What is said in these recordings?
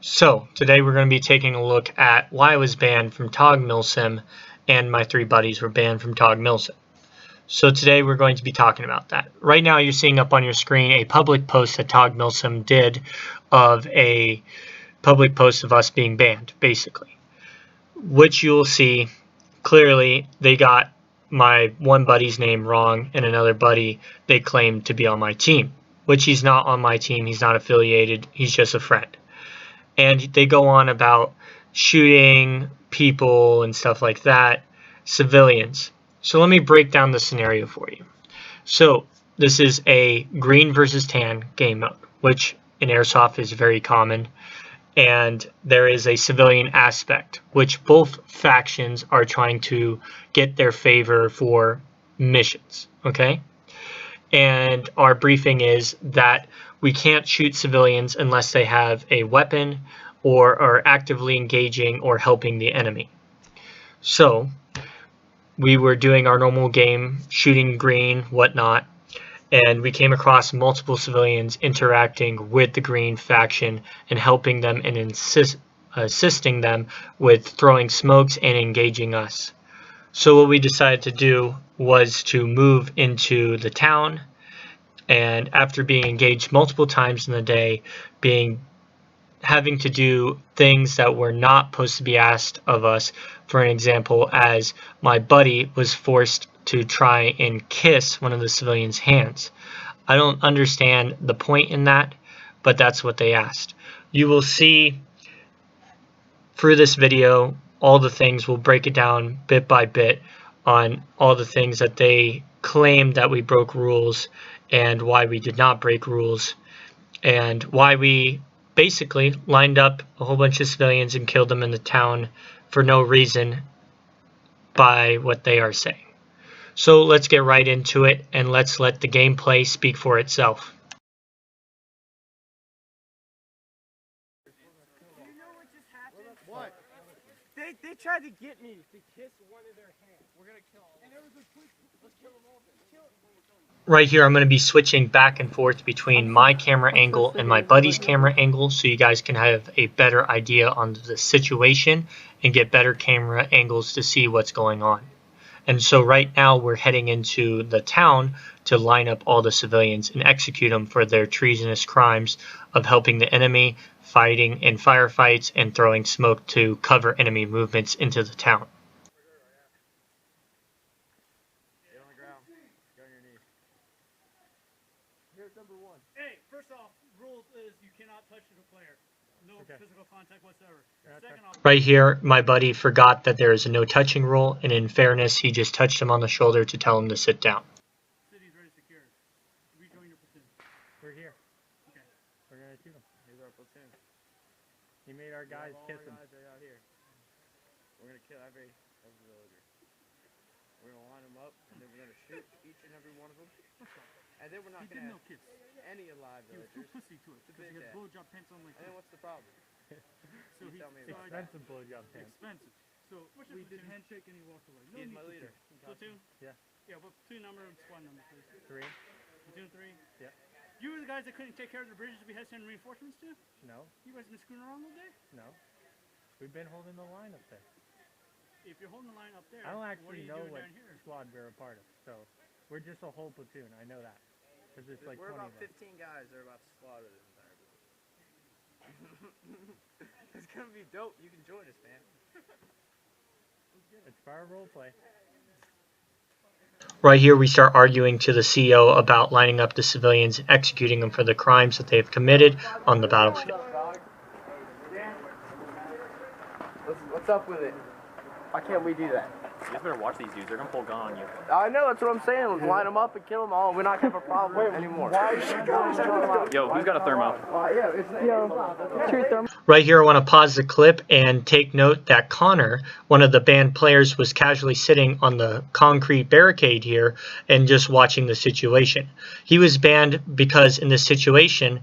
So, today we're going to be taking a look at why I was banned from TOG Milsim and my 3 buddies were banned from TOG Milsim. So today we're going to be talking about that. Right now you're seeing up on your screen a public post that TOG Milsim did of a public post of us being banned, basically. Which you'll see clearly they got my one buddy's name wrong and another buddy they claimed to be on my team. Which he's not on my team, he's not affiliated, he's just a friend. And they go on about shooting people and stuff like that, civilians. So let me break down the scenario for you. So this is a green versus tan game mode, which in Airsoft is very common. And there is a civilian aspect, which both factions are trying to get their favor for missions, okay? And our briefing is that we can't shoot civilians unless they have a weapon or are actively engaging or helping the enemy. So we were doing our normal game, shooting green, whatnot, and we came across multiple civilians interacting with the green faction and helping them and assisting them with throwing smokes and engaging us. So what we decided to do was to move into the town, and after being engaged multiple times in the day, having to do things that were not supposed to be asked of us, for an example, as my buddy was forced to try and kiss one of the civilians' hands. I don't understand the point in that, but that's what they asked. You will see through this video all the things. We'll break it down bit by bit on all the things that they claimed that we broke rules and why we did not break rules and why we basically lined up a whole bunch of civilians and killed them in the town for no reason by what they are saying. So let's get right into it and let's let the gameplay speak for itself. What? They tried to get me to kiss one of their hands. We're gonna kill them. And there was a quick, let's kill them all. Right here, I'm going to be switching back and forth between my camera angle and my buddy's camera angle so you guys can have a better idea on the situation and get better camera angles to see what's going on. And so right now we're heading into the town to line up all the civilians and execute them for their treasonous crimes of helping the enemy, fighting in firefights, and throwing smoke to cover enemy movements into the town. Get on the ground. Get on your knees. Here's number one. Hey, first off, rules is you cannot touch the player. No physical contact whatsoever. Second off, right here, my buddy forgot that there is a no touching rule, and in fairness, he just touched him on the shoulder to tell him to sit down. city's ready secured. Rejoin your platoon. We're here. Okay. We're gonna shoot him. Here's our platoon. He made our guys kiss him. Guys right out here. We're gonna kill every villager. We're gonna line them up, and then we're gonna shoot each and every one of them. And then we're not gonna have any alive He was villagers. too pussy to it because he had blowjob pants on like And then what's the problem? so he tell me so about expensive blowjob pants. expensive. So we did handshake and he walked away. No He's need my to leader. Platoon? Yeah. Yeah, but platoon number and squad number, please. 3. Platoon 3? Yeah. You were the guys that couldn't take care of the bridges we had to send reinforcements to? No. You guys been screwing around all day? No. We've been holding the line up there. If you're holding the line up there, I don't what are actually you know doing what down here? squad we're a part of, so we're just a whole platoon. I know that. Because it's like We're 20 about of us. 15 guys that are about to slaughter this entire village. It's gonna be dope. You can join us, man. It's fire role play. Right here, we start arguing to the CO about lining up the civilians and executing them for the crimes that they have committed on the battlefield. What's up with it? Why can't we do that? You guys better watch these dudes. They're gonna pull a gun on you. I know, that's what I'm saying. Let's line them up and kill them all. We're not gonna have a problem anymore. Yo, who's got a thermo? Right here, I want to pause the clip and take note that Connor, one of the banned players, was casually sitting on the concrete barricade here and just watching the situation. He was banned because in this situation,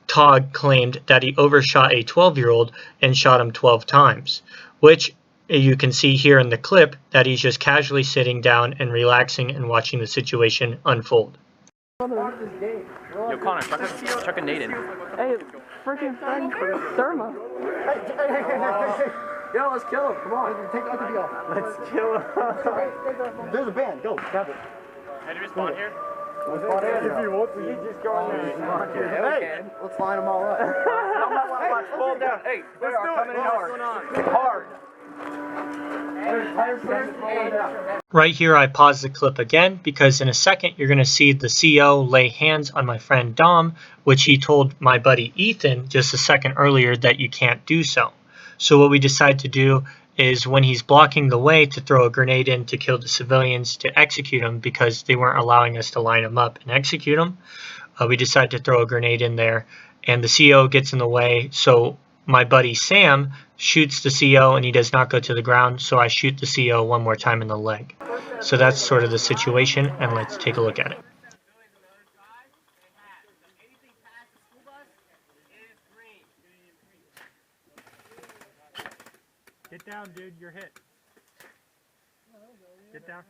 TOG claimed that he overshot a 12-year-old and shot him 12 times, which you can see here in the clip that he's just casually sitting down and relaxing and watching the situation unfold. Roll Yo, Connor, chuck a nade in. Hey, freaking thing, thermo. Hey. Yo, let's kill him. Come on, take out the deal. Let's kill him. There's a band. Go, grab it. How do you respond here? If you want to, you just go in there. Hey, let's line them all up. Hey, fall down. Hey, they are coming in hard. Right here I pause the clip again because in a second you're going to see the CO lay hands on my friend Dom, which he told my buddy Ethan just a second earlier that you can't do so. So what we decide to do is when he's blocking the way to throw a grenade in to kill the civilians to execute them because they weren't allowing us to line them up and execute them, we decide to throw a grenade in there and the CO gets in the way. So my buddy Sam shoots the CO and he does not go to the ground, so I shoot the CO one more time in the leg. So that's sort of the situation, and let's take a look at it. Get down, dude. You're hit. Get down.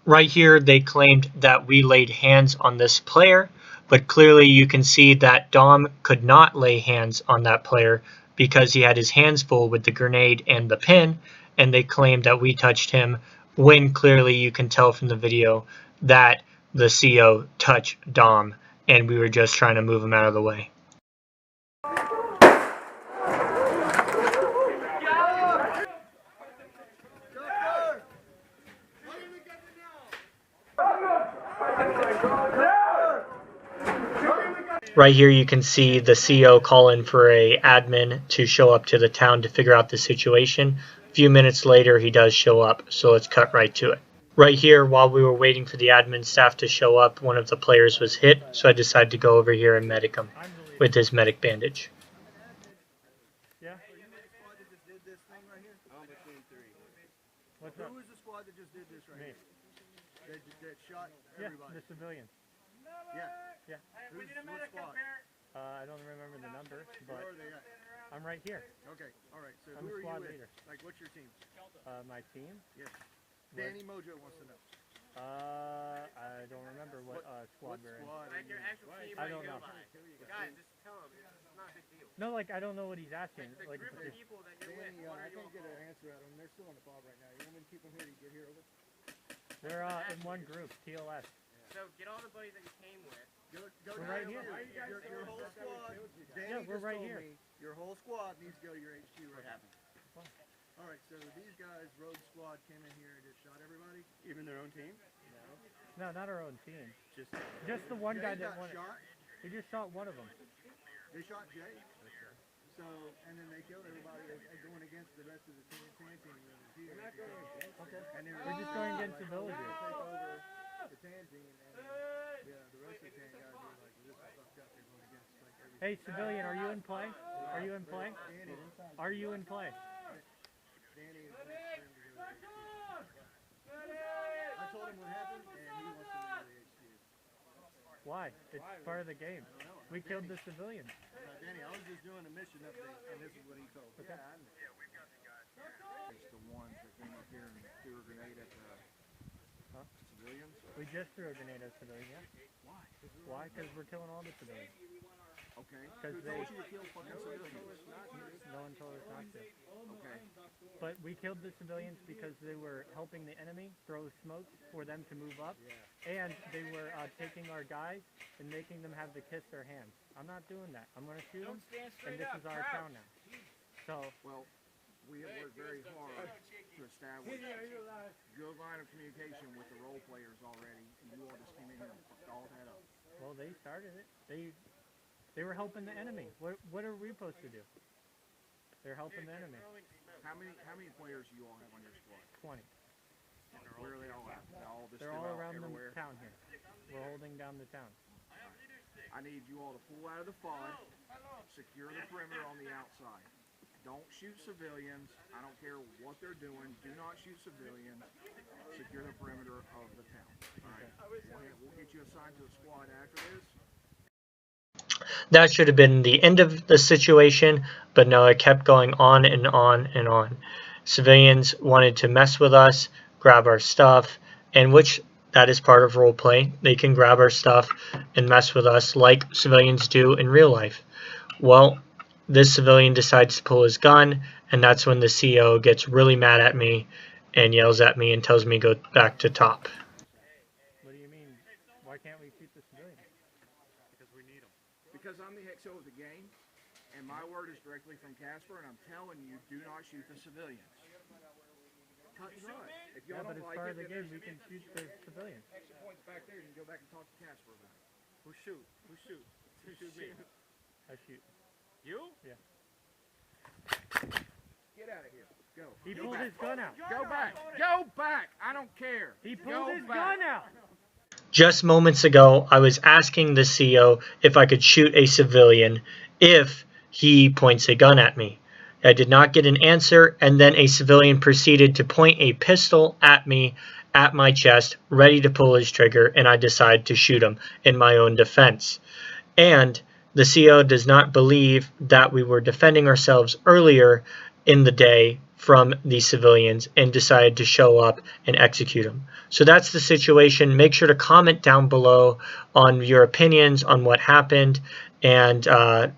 Right here they claimed that we laid hands on this player, but clearly you can see that Dom could not lay hands on that player because he had his hands full with the grenade and the pin, and they claimed that we touched him when clearly you can tell from the video that the CO touched Dom and we were just trying to move him out of the way. Right here you can see the CO call in for a admin to show up to the town to figure out the situation. A few minutes later he does show up, so let's cut right to it. Right here, while we were waiting for the admin staff to show up, one of the players was hit, so I decided to go over here and medic him with his medic bandage. Yeah? What's up? Who was the squad that just did this right Me. here? That shot Yeah, everybody? the civilians. Yeah. Yeah. Who's what squad? I don't remember the number, but Where are they at? I'm right here. Okay, all right. So I'm who the are squad you leader. with? Like, what's your team? My team? Yes. Danny Mojo wants to know. I don't remember what squad What we're in. squad? Like your actual team, I what don't you know. go by. Guys, just tell him. It's not a big deal. No, like, I don't know what he's asking. The Like, group of it's- people that you're with, Danny, what I are you can't get all an for? answer out of them. They're still on the fob right now. You want me to keep them here to get here over? they're in one group, TOS. So get all the buddies that you came with. Go We're down right here. here. Your whole squad. Danny Yeah, we're just right told here. me your whole squad needs to go to your HQ right now. All right, so these guys, Rogue Squad, came in here and just shot everybody? Even their own team? No, not our own team. Just the one guy Jay that got won it. shot? He just shot one of them. They shot Jay? So, and then they killed everybody going against the rest of the team here. Okay. And they We're just going against the villagers. take over the tan team, and yeah, the rest of the tan guys are like, this is fucked up. They're going against like every. Hey, civilian, are you in play? Are you in play? Danny, Are you in play? Danny is waiting for him to go to the HQ. I told him what happened, and he wants to go to the HQ. Why? It's part of the game. We killed the civilians. Danny, I was just doing a mission update, and this is what he told me. Yeah, I know. It's the ones that came up here and threw a grenade at the civilians. We just threw a grenade at civilians, yeah? Why? Why? Because we're killing all the civilians. Okay. Because Who they... told you to kill fucking civilians? No one told us not to. Okay. But we killed the civilians because they were helping the enemy throw smoke for them to move up. And they were taking our guys and making them have to kiss their hands. I'm not doing that. I'm going to shoot them, and this is our town now. So, Well, we have worked very hard to establish good line of communication with the role players already, and you all just came in here and fucked all that up. well, they started it. They were helping the enemy. What are we supposed to do? They're helping the enemy. How many players do you all have on your squad? 20. Where are they all at? They're all around the town here. We're holding down the town. I need you all to pull out of the FOD, secure the perimeter on the outside. Don't shoot civilians. I don't care what they're doing. Do not shoot civilians. Secure the perimeter of the town. All right. We'll get you assigned to a squad after this. That should have been the end of the situation, but no, it kept going on and on and on. Civilians wanted to mess with us, grab our stuff, and which that is part of roleplay. They can grab our stuff and mess with us like civilians do in real life. Well, this civilian decides to pull his gun, and that's when the CO gets really mad at me and yells at me and tells me to go back to top. What do you mean? Why can't we shoot the civilians? Because we need them. Because I'm the XO of the game, and my word is directly from Casper, and I'm telling you, do not shoot the civilians. Cut and run. If y'all Yeah, but don't as like far it, as the then game, we can shoot the civilians. extra points back there. You can go back and talk to Casper about it. Who shoot? Who shoot? Who shoot me? I shoot. You? Get out of here. Go. He pulled his gun out. Go back. Go back. I don't care. He Go pulled his back. gun out. Just moments ago, I was asking the CO if I could shoot a civilian if he points a gun at me. I did not get an answer, and then a civilian proceeded to point a pistol at me, at my chest, ready to pull his trigger, and I decided to shoot him in my own defense. And the CO does not believe that we were defending ourselves earlier in the day from the civilians and decided to show up and execute them. So that's the situation. Make sure to comment down below on your opinions on what happened. And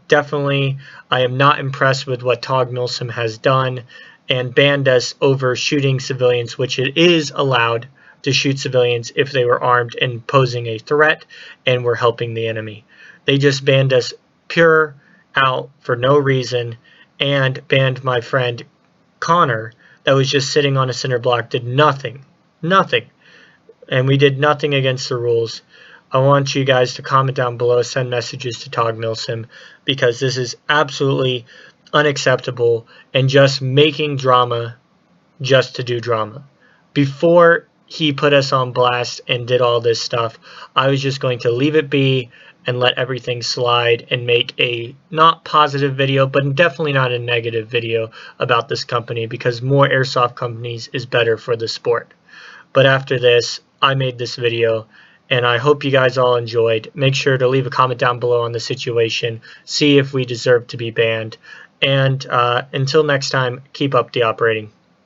definitely, I am not impressed with what TOG Milsim has done and banned us over shooting civilians, which it is allowed to shoot civilians if they were armed and posing a threat and were helping the enemy. They just banned us pure out for no reason and banned my friend Connor that was just sitting on a center block, did nothing, and we did nothing against the rules. I want you guys to comment down below, send messages to TOG Milsim, because this is absolutely unacceptable and just making drama just to do drama. Before he put us on blast and did all this stuff, I was just going to leave it be and let everything slide and make a not positive video, but definitely not a negative video about this company, because more airsoft companies is better for the sport. But after this, I made this video, and I hope you guys all enjoyed. Make sure to leave a comment down below on the situation, see if we deserve to be banned, and until next time, keep up the operating.